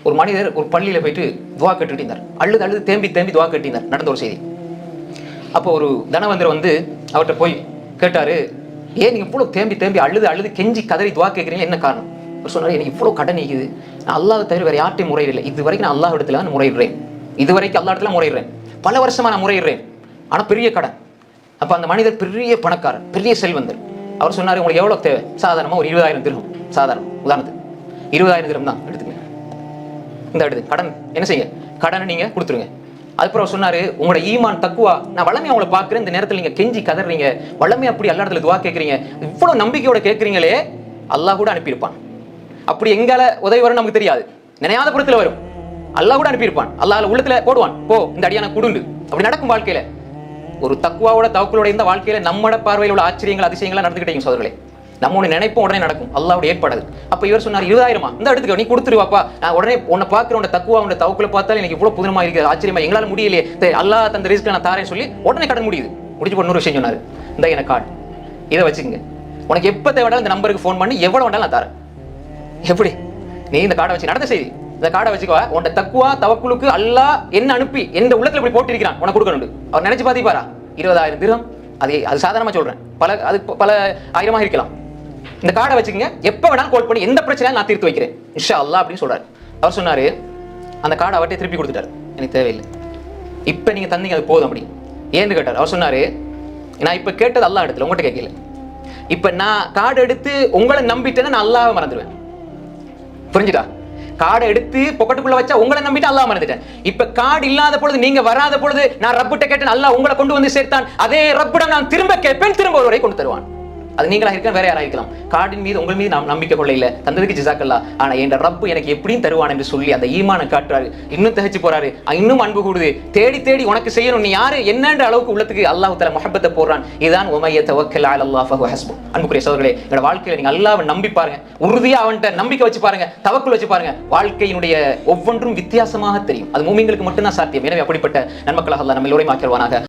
ஒரு மனிதர் ஒரு பள்ளியில் போயிட்டு துவா கேட்டுக்கிட்டு இருந்தார். அழுது அழுது தேம்பி தேம்பி துவா கேட்டிருந்தார். நடந்த ஒரு செய்தி. அப்போ ஒரு தனவந்தர் வந்து அவர்கிட்ட போய் கேட்டார், ஏன் நீங்கள் இவ்வளோ தேம்பி தேம்பி அழுது அழுது கெஞ்சி கதறி துவா கேட்குறீங்க, என்ன காரணம்? அவர் சொன்னார், எனக்கு இவ்வளோ கடன் நீக்குது, நான் அல்லாஹ் தவிர வேறு யார்ட்டையும் முறையிடலை, இது வரைக்கும் நான் அல்லாஹ் இடத்துல நான் முறையிடுறேன், இது வரைக்கும் அல்லா இடத்துல முறையிடுறேன், பல வருஷமாக நான் முறையிடுறேன், ஆனால் பெரிய கடன். அப்போ அந்த மனிதர் பெரிய பணக்காரர், பெரிய செல்வந்தர். அவர் சொன்னார், உங்களுக்கு எவ்வளோ தேவை? சாதாரணமாக ஒரு 20,000 திர்ஹம், சாதாரணம் உதாரணத்துக்கு 20,000 திர்ஹம் தான் எடுத்துக்கங்க, இந்த எடுத்து கடன் என்ன செய்யுங்க, கடனை நீங்கள் கொடுத்துருங்க. அதுக்கப்புறம் அவர் சொன்னார், உங்களோட ஈமான் தக்குவா, நான் வளமையாக அவங்களை பார்க்குறேன், இந்த நேரத்தில் நீங்கள் கெஞ்சி கதறீங்க, வளமையாக அப்படி அல்லா இடத்துல துவா கேட்குறீங்க, இவ்வளோ நம்பிக்கையோட கேட்குறீங்களே, அல்லாஹ் கூட அனுப்பியிருப்பான். அப்படி எங்கால உதவி வரும் நமக்கு தெரியாது, நினையாத புறத்தில் வரும், அல்லாஹ் கூட அனுப்பியிருப்பான், அல்லாஹ் உள்ளத்துல போடுவான், போ இந்த அடியான குடுண்டு. அப்படி நடக்கும் வாழ்க்கையில. ஒரு தக்குவாவோட தவக்குலோட இந்த வாழ்க்கையில நம்மட பார்வையில் உள்ள ஆச்சரியங்கள் அதிசயங்களா நடந்துக்கிட்டீங்க சோதர்களே. நம்ம ஒன்று நினைப்போம், உடனே நடக்கும், அல்லாஹ்வோட ஏற்பாடு. அப்ப இவர் சொன்னார், 20,000 இந்த எடுத்துக்க, நீ கொடுத்துருவாப்பா, நான் உடனே உன்னை பார்க்குற உன்னை தக்குவா உன்னை தவக்குல பார்த்தாலும் எனக்கு இவ்வளவு புதுமா இருக்கு, ஆச்சரியமா, எங்களால முடியலையே, அல்லாஹ் தந்த ரிஸ்க் நான் தாரேன்னு சொல்லி உடனே கடன் முடியுது. முடிச்சு போட்டு இன்னொரு விஷயம் சொன்னாரு, இந்த எனக்கு கார்டு, இதை வச்சுக்கங்க, உனக்கு எப்போ தேவையாலும் இந்த நம்பருக்கு ஃபோன் பண்ணி எவ்வளவு வேண்டாலும் நான் தரேன். எப்படி நீ இந்த கார்டை வச்சு நடந்த செய்தி, இந்த கார்டை வச்சுக்கோ, உன்ட தக்குவா தவக்குலுக்கு அல்லாஹ் என்ன அனுப்பி எந்த உள்ளத்துல இப்படி போட்டிருக்கிறான் உனக்கு கொடுக்கணும். அவர் நினைச்சு பாத்திப்பாரா? 20,000 திர்ஹம், அது சாதாரணமா சொல்றேன், பல ஆயிரமாக இருக்கலாம். இந்த கார்டை வச்சுக்கங்க, எப்ப வேணாலும் கால் பண்ணி எந்த பிரச்சனையும் நான் தீர்த்து வைக்கிறேன் இன்ஷா அல்லாஹ் அப்படின்னு சொல்றாரு. அவர் சொன்னாரு, அந்த கார்டை அவர்கிட்ட திருப்பி கொடுத்துட்டாரு, எனக்கு தேவையில்லை, இப்ப நீங்க தந்தீங்க அது போதும் அப்படி. ஏன்னு கேட்டார். அவர் சொன்னாரு, நான் இப்ப கேட்டது அல்லாஹ் இடத்துல, உங்கள்கிட்ட கேட்கல, இப்ப நான் கார்டு எடுத்து உங்களை நம்பிட்டேன்னா நான் அல்லாஹ்வை மறந்துடுவேன். புரிஞ்சுதா? கார்டை எடுத்து பொக்கெட்டுக்குள்ள வச்சா உங்களை நம்பிட்டு அல்லாஹ் மறந்துட்டேன். இப்ப கார்டு இல்லாத பொழுது, நீங்க வராத பொழுது நான் ரப்பிட்ட கேட்டேன், அல்லாஹ் உங்களை கொண்டு வந்து சேர்த்தான், அதே ரப்பிடம் நான் திரும்ப கேட்பேன், திரும்ப ஒரு வரை கொண்டு தருவான். அது நீங்களா இருக்கலாம், வேற யாரா இருக்கலாம். கார்டின் மீது உங்கள் மீது நாம் நம்பிக்கை கொள்ள இல்லை, தந்ததுக்கு ஜிசாக்கல்லா, ஆனா என் ரப்பு எனக்கு எப்படியும் தருவான் என்று சொல்லி அந்த ஈமானை காட்டுறாரு. இன்னும் தகச்சு போறாரு, இன்னும் அன்பு கூடுது, தேடி தேடி உனக்கு செய்யணும், நீ யாரு என்னன்ற அளவுக்கு உள்ளத்துக்கு அல்லாஹ் தஆலா முஹப்பத்தை போடுறான். இதுதான் உமைய தவக்கல் அலல்லாஹ் ஃபஹுவ ஹஸ்பு. அன்புக்குரிய சகோதரர்களே, எங்களோட வாழ்க்கையில நீங்க அல்லாஹ்வை நம்பி பாருங்க, உறுதியா அவன்கிட்ட நம்பிக்கை வச்சு பாருங்க, தவக்குல் வச்சு பாருங்க, வாழ்க்கையினுடைய ஒவ்வொன்றும் வித்தியாசமாக தெரியும். அது மூமின்களுக்கு மட்டும்தான் சாத்தியம். எனவே அப்படிப்பட்ட நன்மக்களாக அல்லாஹ் நம்ம எல்லோரையும் ஆக்கிடுவானாக.